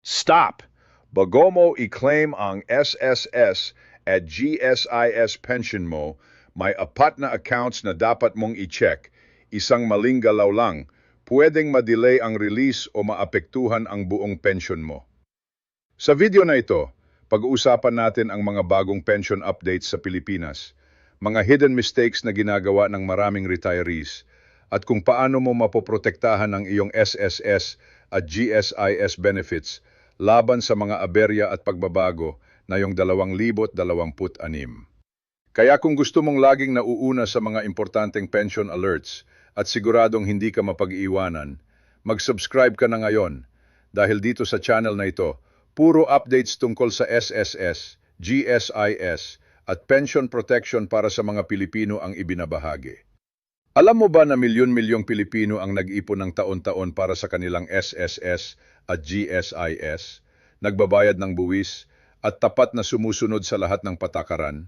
Stop! Bago mo i-claim ang SSS at GSIS pension mo, may apat na accounts na dapat mong i-check. Isang maling galaw lang, pwedeng ma-delay ang release o maapektuhan ang buong pension mo. Sa video na ito, pag-uusapan natin ang mga bagong pension updates sa Pilipinas, mga hidden mistakes na ginagawa ng maraming retirees, at kung paano mo mapoprotektahan ang iyong SSS at GSIS benefits laban sa mga aberya at pagbabago na yung 2026. Kaya kung gusto mong laging nauuna sa mga importanteng pension alerts at siguradong hindi ka mapag-iwanan, mag-subscribe ka na ngayon dahil dito sa channel na ito, puro updates tungkol sa SSS, GSIS at pension protection para sa mga Pilipino ang ibinabahagi. Alam mo ba na milyon-milyong Pilipino ang nag-ipon ng taon-taon para sa kanilang SSS at GSIS, nagbabayad ng buwis at tapat na sumusunod sa lahat ng patakaran?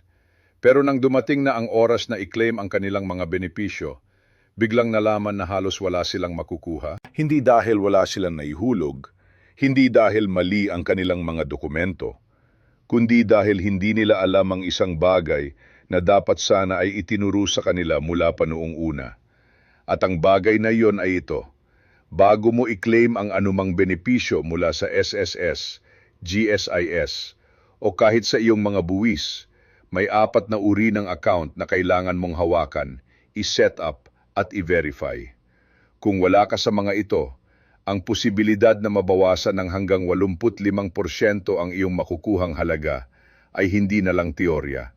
Pero nang dumating na ang oras na i-claim ang kanilang mga benepisyo, biglang nalaman na halos wala silang makukuha. Hindi dahil wala silang naihulog, hindi dahil mali ang kanilang mga dokumento, kundi dahil hindi nila alam ang isang bagay na dapat sana ay itinuro sa kanila mula pa noong una. At ang bagay na iyon ay ito: bago mo i-claim ang anumang benepisyo mula sa SSS, GSIS, o kahit sa iyong mga buwis, may apat na uri ng account na kailangan mong hawakan, i-set up at i-verify. Kung wala ka sa mga ito, ang posibilidad na mabawasan ng hanggang 85% ang iyong makukuhang halaga ay hindi na lang teorya.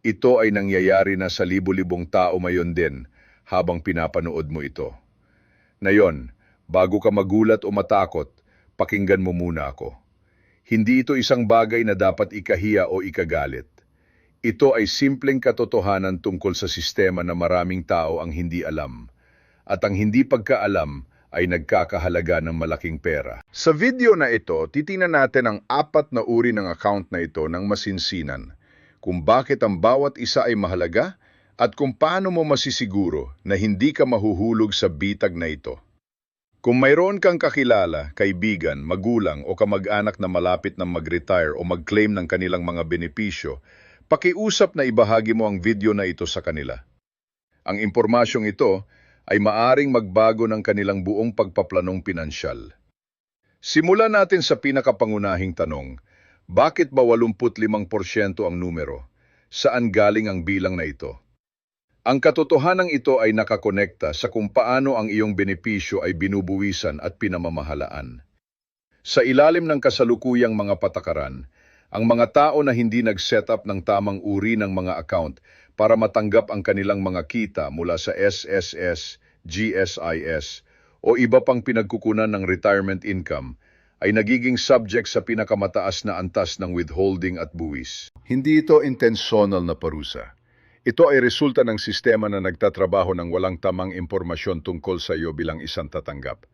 Ito ay nangyayari na sa libu-libong tao ngayon din habang pinapanood mo ito. Ngayon, bago ka magulat o matakot, pakinggan mo muna ako. Hindi ito isang bagay na dapat ikahiya o ikagalit. Ito ay simpleng katotohanan tungkol sa sistema na maraming tao ang hindi alam. At ang hindi pagkaalam ay nagkakahalaga ng malaking pera. Sa video na ito, titingnan natin ang apat na uri ng account na ito ng masinsinan, kung bakit ang bawat isa ay mahalaga at kung paano mo masisiguro na hindi ka mahuhulog sa bitag na ito. Kung mayroon kang kakilala, kaibigan, magulang o kamag-anak na malapit na mag-retire o mag-claim ng kanilang mga benepisyo, pakiusap na ibahagi mo ang video na ito sa kanila. Ang impormasyong ito ay maaring magbago ng kanilang buong pagpaplanong pinansyal. Simulan natin sa pinakapangunahing tanong: bakit ba 85% ang numero? Saan galing ang bilang na ito? Ang katotohanan ito ay nakakonekta sa kung paano ang iyong benepisyo ay binubuwisan at pinamamahalaan. Sa ilalim ng kasalukuyang mga patakaran, ang mga tao na hindi nag-set up ng tamang uri ng mga account para matanggap ang kanilang mga kita mula sa SSS, GSIS o iba pang pinagkukunan ng retirement income ay nagiging subject sa pinakamataas na antas ng withholding at buwis. Hindi ito intentional na parusa. Ito ay resulta ng sistema na nagtatrabaho ng walang tamang impormasyon tungkol sa iyo bilang isang tatanggap.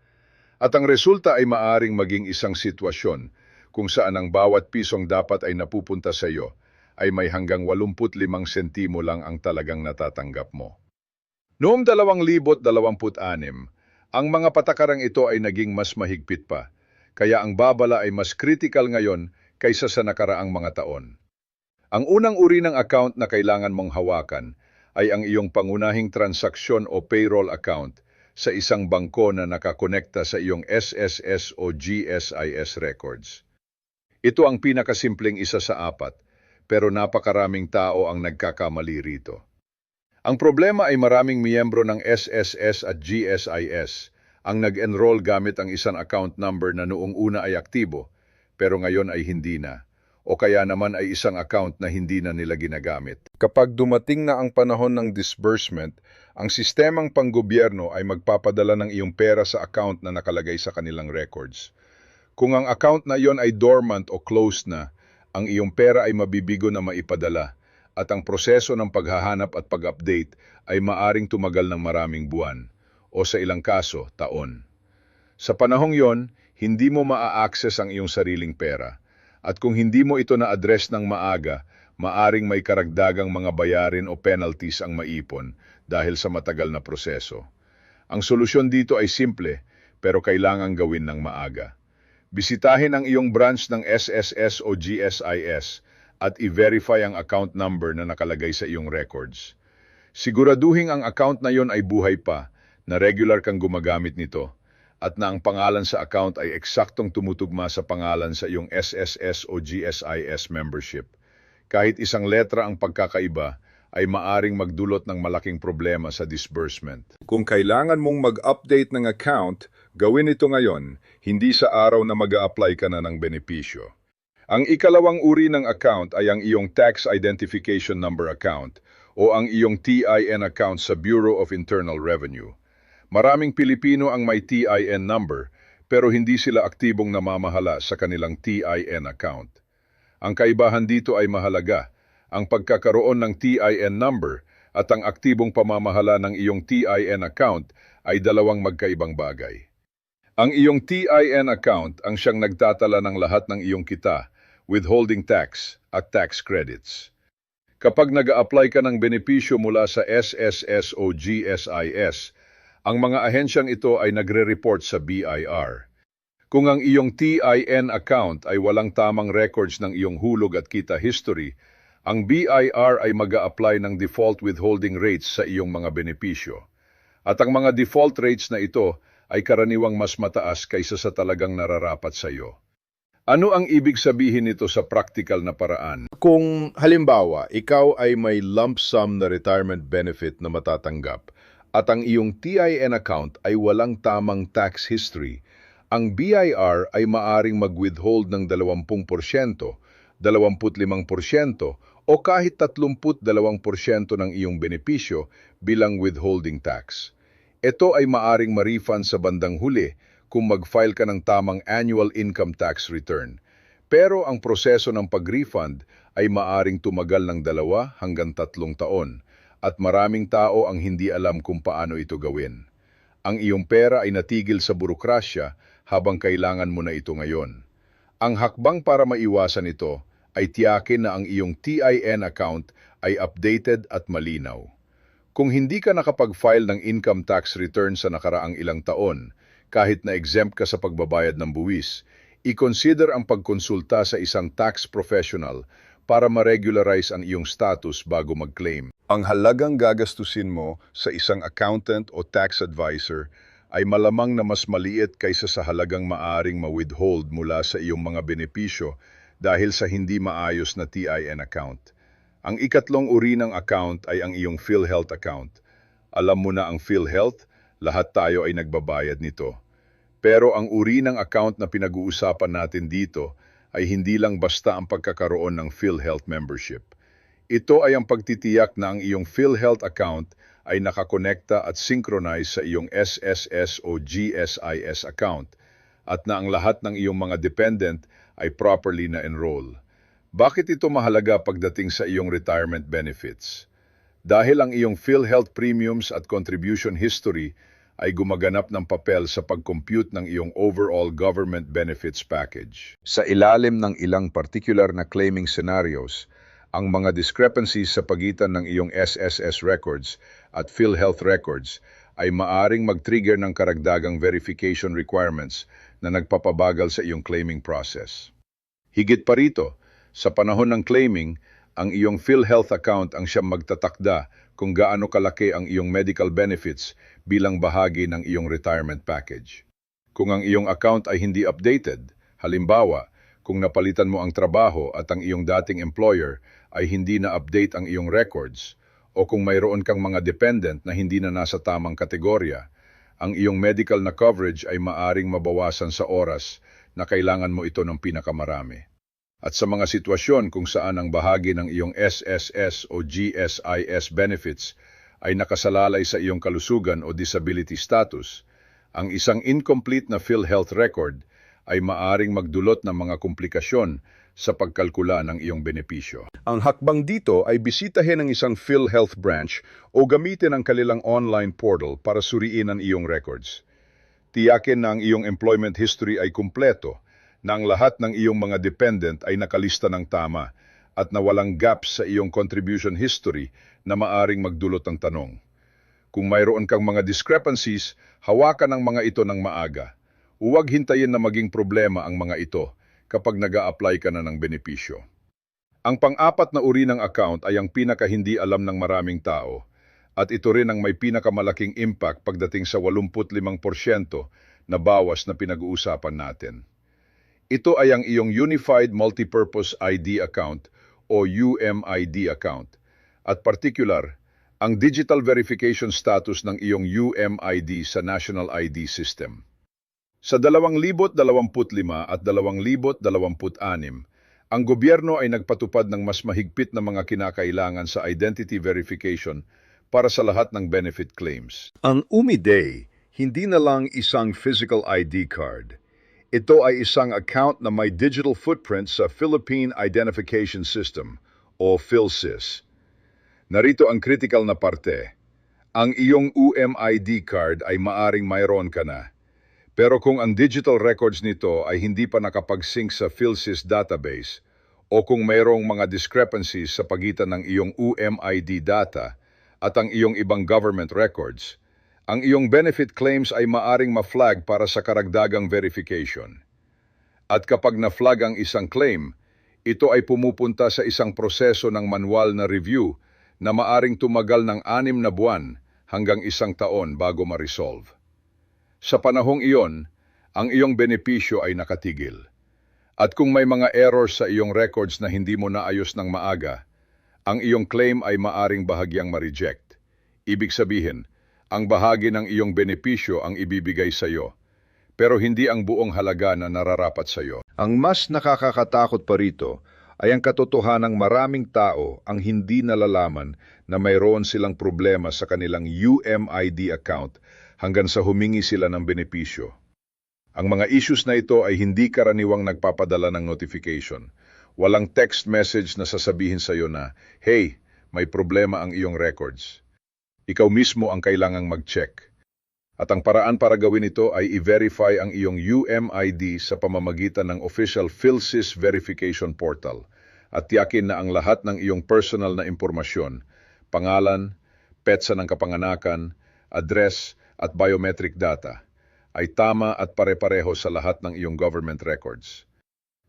At ang resulta ay maaring maging isang sitwasyon kung saan ang bawat pisong dapat ay napupunta sa iyo ay may hanggang 85 sentimo lang ang talagang natatanggap mo. Noong 2026, ang mga patakarang ito ay naging mas mahigpit pa, kaya ang babala ay mas critical ngayon kaysa sa nakaraang mga taon. Ang unang uri ng account na kailangan mong hawakan ay ang iyong pangunahing transaksyon o payroll account sa isang bangko na nakakonekta sa iyong SSS o GSIS records. Ito ang pinakasimpleng isa sa apat, pero napakaraming tao ang nagkakamali rito. Ang problema ay maraming miyembro ng SSS at GSIS ang nag-enroll gamit ang isang account number na noong una ay aktibo, pero ngayon ay hindi na, o kaya naman ay isang account na hindi na nila ginagamit. Kapag dumating na ang panahon ng disbursement, ang sistemang panggobyerno ay magpapadala ng iyong pera sa account na nakalagay sa kanilang records. Kung ang account na iyon ay dormant o closed na, ang iyong pera ay mabibigo na maipadala at ang proseso ng paghahanap at pag-update ay maaring tumagal ng maraming buwan o sa ilang kaso, taon. Sa panahong yon, hindi mo maa-access ang iyong sariling pera. At kung hindi mo ito na-address ng maaga, maaring may karagdagang mga bayarin o penalties ang maipon dahil sa matagal na proseso. Ang solusyon dito ay simple, pero kailangang gawin ng maaga. Bisitahin ang iyong branch ng SSS o GSIS at i-verify ang account number na nakalagay sa iyong records. Siguraduhin ang account na yon ay buhay pa, na regular kang gumagamit nito, at na ang pangalan sa account ay eksaktong tumutugma sa pangalan sa iyong SSS o GSIS membership. Kahit isang letra ang pagkakaiba, ay maaring magdulot ng malaking problema sa disbursement. Kung kailangan mong mag-update ng account, gawin ito ngayon, hindi sa araw na mag-a-apply ka na ng benepisyo. Ang ikalawang uri ng account ay ang iyong Tax Identification Number account o ang iyong TIN account sa Bureau of Internal Revenue. Maraming Pilipino ang may TIN number pero hindi sila aktibong namamahala sa kanilang TIN account. Ang kaibahan dito ay mahalaga. Ang pagkakaroon ng TIN number at ang aktibong pamamahala ng iyong TIN account ay dalawang magkaibang bagay. Ang iyong TIN account ang siyang nagtatala ng lahat ng iyong kita, withholding tax at tax credits. Kapag nag-a-apply ka ng benepisyo mula sa SSS o GSIS, ang mga ahensyang ito ay nagre-report sa BIR. Kung ang iyong TIN account ay walang tamang records ng iyong hulog at kita history, ang BIR ay mag-a-apply ng default withholding rates sa iyong mga benepisyo. At ang mga default rates na ito ay karaniwang mas mataas kaysa sa talagang nararapat sa iyo. Ano ang ibig sabihin nito sa practical na paraan? Kung halimbawa, ikaw ay may lump sum na retirement benefit na matatanggap at ang iyong TIN account ay walang tamang tax history, ang BIR ay maaring mag-withhold ng 20%, 25% o kahit 32% ng iyong benepisyo bilang withholding tax. Ito ay maaring ma-refund sa bandang huli kung mag-file ka ng tamang annual income tax return. Pero ang proseso ng pag-refund ay maaring tumagal ng 2 hanggang 3 taon at maraming tao ang hindi alam kung paano ito gawin. Ang iyong pera ay natigil sa burokrasya habang kailangan mo na ito ngayon. Ang hakbang para maiwasan ito ay tiyakin na ang iyong TIN account ay updated at malinaw. Kung hindi ka nakapag-file ng income tax return sa nakaraang ilang taon, kahit na exempt ka sa pagbabayad ng buwis, i-consider ang pagkonsulta sa isang tax professional para ma-regularize ang iyong status bago mag-claim. Ang halagang gagastusin mo sa isang accountant o tax advisor ay malamang na mas maliit kaysa sa halagang maaring ma-withhold mula sa iyong mga benepisyo dahil sa hindi maayos na TIN account. Ang ikatlong uri ng account ay ang iyong PhilHealth account. Alam mo na ang PhilHealth, lahat tayo ay nagbabayad nito. Pero ang uri ng account na pinag-uusapan natin dito ay hindi lang basta ang pagkakaroon ng PhilHealth membership. Ito ay ang pagtitiyak na ang iyong PhilHealth account ay nakakonekta at synchronize sa iyong SSS o GSIS account at na ang lahat ng iyong mga dependent ay properly na-enroll. Bakit ito mahalaga pagdating sa iyong retirement benefits? Dahil ang iyong PhilHealth premiums at contribution history ay gumaganap ng papel sa pag-compute ng iyong overall government benefits package. Sa ilalim ng ilang particular na claiming scenarios, ang mga discrepancies sa pagitan ng iyong SSS records at PhilHealth records ay maaring mag-trigger ng karagdagang verification requirements na nagpapabagal sa iyong claiming process. Higit pa rito, sa panahon ng claiming, ang iyong PhilHealth account ang siyang magtatakda kung gaano kalaki ang iyong medical benefits bilang bahagi ng iyong retirement package. Kung ang iyong account ay hindi updated, halimbawa, kung napalitan mo ang trabaho at ang iyong dating employer ay hindi na-update ang iyong records, o kung mayroon kang mga dependent na hindi na nasa tamang kategorya, ang iyong medical na coverage ay maaring mabawasan sa oras na kailangan mo ito ng pinakamarami. At sa mga sitwasyon kung saan ang bahagi ng iyong SSS o GSIS benefits ay nakasalalay sa iyong kalusugan o disability status, ang isang incomplete na PhilHealth record ay maaring magdulot ng mga komplikasyon sa pagkalkula ng iyong benepisyo. Ang hakbang dito ay bisitahin ang isang PhilHealth branch o gamitin ang kanilang online portal para suriin ang iyong records. Tiyakin na ang iyong employment history ay kumpleto, na ang lahat ng iyong mga dependent ay nakalista ng tama at na walang gaps sa iyong contribution history na maaring magdulot ng tanong. Kung mayroon kang mga discrepancies, hawakan ang mga ito ng maaga. Huwag hintayin na maging problema ang mga ito kapag nag-a-apply ka na ng benepisyo. Ang pang-apat na uri ng account ay ang pinaka-hindi alam ng maraming tao at ito rin ang may pinakamalaking impact pagdating sa 85% na bawas na pinag-uusapan natin. Ito ay ang iyong Unified Multipurpose ID Account o UMID account at particular, ang digital verification status ng iyong UMID sa National ID System. Sa 2025 at 2026, ang gobyerno ay nagpatupad ng mas mahigpit na mga kinakailangan sa identity verification para sa lahat ng benefit claims. Ang UMID, hindi na lang isang physical ID card. Ito ay isang account na may digital footprint sa Philippine Identification System o PhilSys. Narito ang critical na parte. Ang iyong UMID card ay maaring mayroon ka na. Pero kung ang digital records nito ay hindi pa nakapag-sync sa PhilSys database o kung mayroong mga discrepancies sa pagitan ng iyong UMID data at ang iyong ibang government records, ang iyong benefit claims ay maaring ma-flag para sa karagdagang verification. At kapag na-flag ang isang claim, ito ay pumupunta sa isang proseso ng manual na review na maaring tumagal ng 6 na buwan hanggang 1 taon bago ma-resolve. Sa panahong iyon, ang iyong benepisyo ay nakatigil. At kung may mga errors sa iyong records na hindi mo naayos ng maaga, ang iyong claim ay maaring bahagyang ma-reject. Ibig sabihin, ang bahagi ng iyong benepisyo ang ibibigay sa iyo, pero hindi ang buong halaga na nararapat sa iyo. Ang mas nakakatakot pa rito ay ang katotohanang maraming tao ang hindi nalalaman na mayroon silang problema sa kanilang UMID account hanggang sa humingi sila ng benepisyo. Ang mga issues na ito ay hindi karaniwang nagpapadala ng notification. Walang text message na sasabihin sa iyo na, "Hey, may problema ang iyong records." Ikaw mismo ang kailangang mag-check. At ang paraan para gawin ito ay i-verify ang iyong UMID sa pamamagitan ng official PhilSys verification portal at tiyakin na ang lahat ng iyong personal na impormasyon, pangalan, petsa ng kapanganakan, address, at biometric data ay tama at pare-pareho sa lahat ng iyong government records.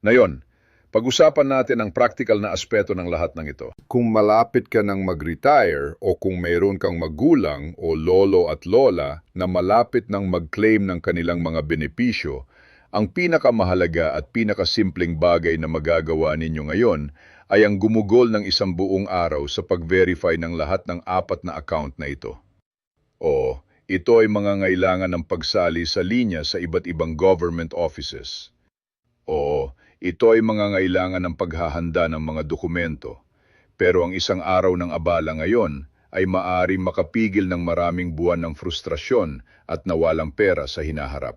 Ngayon, pag-usapan natin ang practical na aspeto ng lahat ng ito. Kung malapit ka ng mag-retire o kung mayroon kang magulang o lolo at lola na malapit ng mag-claim ng kanilang mga benepisyo, ang pinakamahalaga at pinakasimpleng bagay na magagawa ninyo ngayon ay ang gumugol ng isang buong araw sa pag-verify ng lahat ng 4 na account na ito. O, ito ay mangangailangan ng pagsali sa linya sa iba't ibang government offices. O, ito ay mangangailangan ng paghahanda ng mga dokumento. Pero ang isang araw ng abala ngayon ay maaring makapigil ng maraming buwan ng frustrasyon at nawalang pera sa hinaharap.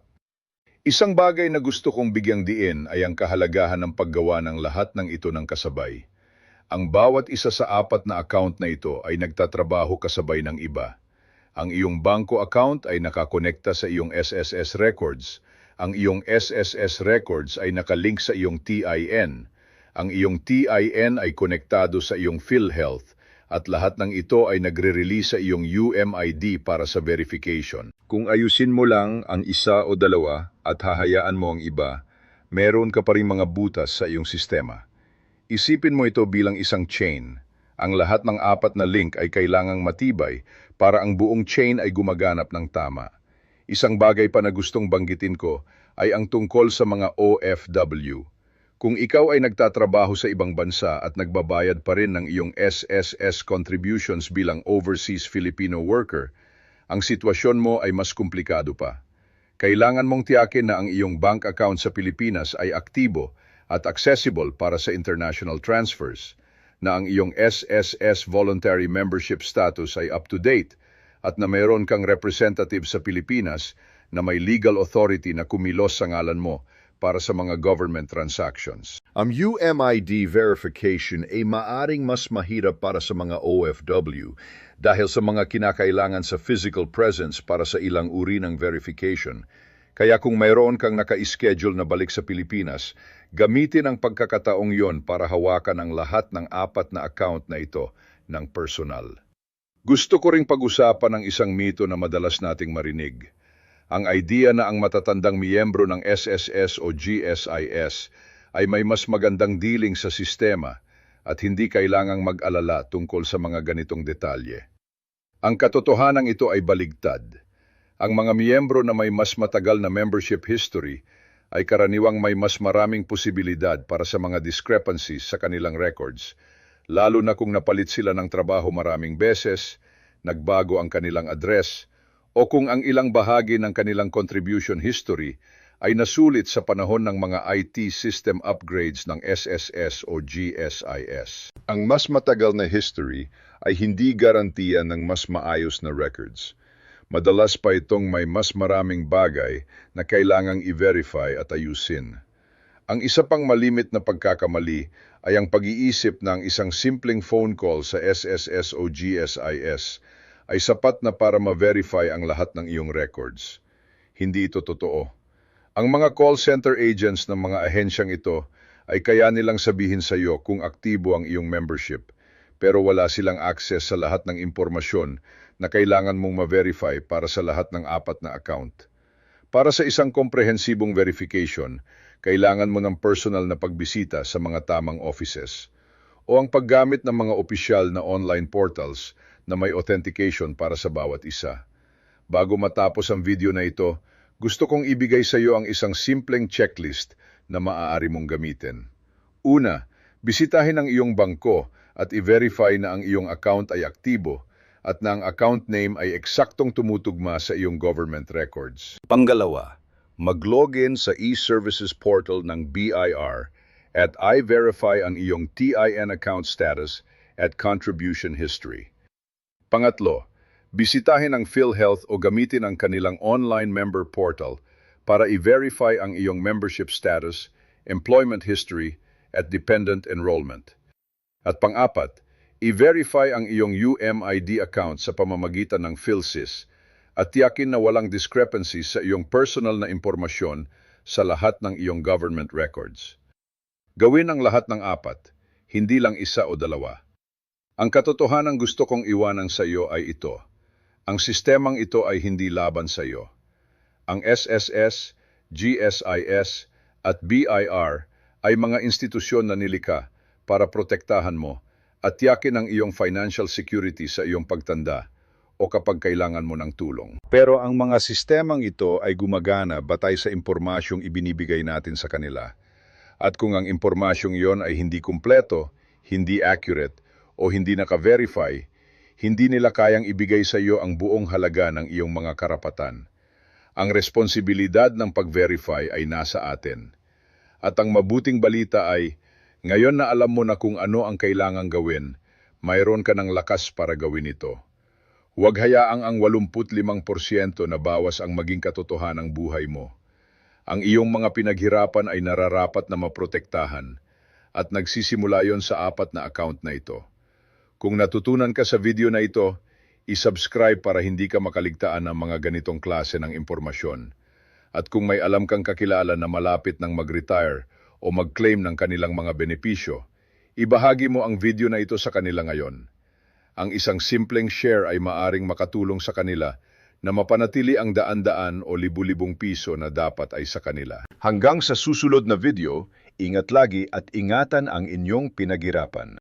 Isang bagay na gusto kong bigyang diin ay ang kahalagahan ng paggawa ng lahat ng ito ng kasabay. Ang bawat isa sa 4 na account na ito ay nagtatrabaho kasabay ng iba. Ang iyong bangko account ay nakakonekta sa iyong SSS records. Ang iyong SSS records ay nakalink sa iyong TIN. Ang iyong TIN ay konektado sa iyong PhilHealth at lahat ng ito ay nagre-release sa iyong UMID para sa verification. Kung ayusin mo lang ang isa o dalawa at hahayaan mo ang iba, meron ka pa rin mga butas sa iyong sistema. Isipin mo ito bilang isang chain. Ang lahat ng 4 na link ay kailangang matibay para ang buong chain ay gumaganap ng tama. Isang bagay pa na gustong banggitin ko ay ang tungkol sa mga OFW. Kung ikaw ay nagtatrabaho sa ibang bansa at nagbabayad pa rin ng iyong SSS contributions bilang overseas Filipino worker, ang sitwasyon mo ay mas komplikado pa. Kailangan mong tiyakin na ang iyong bank account sa Pilipinas ay aktibo at accessible para sa international transfers, na ang iyong SSS voluntary membership status ay up-to-date at na mayroon kang representative sa Pilipinas na may legal authority na kumilos sa ngalan mo para sa mga government transactions. Ang UMID verification ay maaring mas mahirap para sa mga OFW dahil sa mga kinakailangan sa physical presence para sa ilang uri ng verification. Kaya kung mayroon kang naka-schedule na balik sa Pilipinas, gamitin ang pagkakataong yon para hawakan ang lahat ng 4 na account na ito ng personal. Gusto ko ring pag-usapan ang isang mito na madalas nating marinig. Ang idea na ang matatandang miyembro ng SSS o GSIS ay may mas magandang dealing sa sistema at hindi kailangang mag-alala tungkol sa mga ganitong detalye. Ang katotohanan ito ay baligtad. Ang mga miyembro na may mas matagal na membership history ay karaniwang may mas maraming posibilidad para sa mga discrepancies sa kanilang records, lalo na kung napalit sila ng trabaho maraming beses, nagbago ang kanilang address, o kung ang ilang bahagi ng kanilang contribution history ay nasulit sa panahon ng mga IT system upgrades ng SSS o GSIS. Ang mas matagal na history ay hindi garantiya ng mas maayos na records. Madalas pa itong may mas maraming bagay na kailangang i-verify at ayusin. Ang isa pang malimit na pagkakamali ay ang pag-iisip na ang isang simpleng phone call sa SSS o GSIS ay sapat na para ma-verify ang lahat ng iyong records. Hindi ito totoo. Ang mga call center agents ng mga ahensyang ito ay kaya nilang sabihin sa iyo kung aktibo ang iyong membership, pero wala silang access sa lahat ng impormasyon na kailangan mong ma-verify para sa lahat ng 4 na account. Para sa isang komprehensibong verification, kailangan mo ng personal na pagbisita sa mga tamang offices o ang paggamit ng mga opisyal na online portals na may authentication para sa bawat isa. Bago matapos ang video na ito, gusto kong ibigay sa iyo ang isang simpleng checklist na maaari mong gamitin. Una, bisitahin ang iyong bangko at i-verify na ang iyong account ay aktibo at na ang account name ay eksaktong tumutugma sa iyong government records. Pangalawa, mag-login sa e-services portal ng BIR at i-verify ang iyong TIN account status at contribution history. Pangatlo, bisitahin ang PhilHealth o gamitin ang kanilang online member portal para i-verify ang iyong membership status, employment history, at dependent enrollment. At pang-apat, i-verify ang iyong UMID account sa pamamagitan ng PhilSys at tiyakin na walang discrepancies sa iyong personal na impormasyon sa lahat ng iyong government records. Gawin ang lahat ng 4, hindi lang isa o 2. Ang katotohanan gusto kong iwanan sa iyo ay ito. Ang sistemang ito ay hindi laban sa iyo. Ang SSS, GSIS, at BIR ay mga institusyon na nilikha para protektahan mo at tiyakin ang iyong financial security sa iyong pagtanda o kapag kailangan mo ng tulong. Pero ang mga sistemang ito ay gumagana batay sa impormasyong ibinibigay natin sa kanila. At kung ang impormasyong iyon ay hindi kumpleto, hindi accurate, o hindi naka-verify, hindi nila kayang ibigay sa iyo ang buong halaga ng iyong mga karapatan. Ang responsibilidad ng pag-verify ay nasa atin. At ang mabuting balita ay, ngayon na alam mo na kung ano ang kailangang gawin, mayroon ka ng lakas para gawin ito. Huwag hayaang ang 85% na bawas ang maging katotohanang buhay mo. Ang iyong mga pinaghirapan ay nararapat na maprotektahan at nagsisimula yon sa 4 na account na ito. Kung natutunan ka sa video na ito, i-subscribe para hindi ka makaligtaan ng mga ganitong klase ng impormasyon. At kung may alam kang kakilala na malapit ng mag-retire o mag-claim ng kanilang mga benepisyo, ibahagi mo ang video na ito sa kanila ngayon. Ang isang simpleng share ay maaring makatulong sa kanila na mapanatili ang daan-daan o libu-libong piso na dapat ay sa kanila. Hanggang sa susunod na video, ingat lagi at ingatan ang inyong pinaghirapan.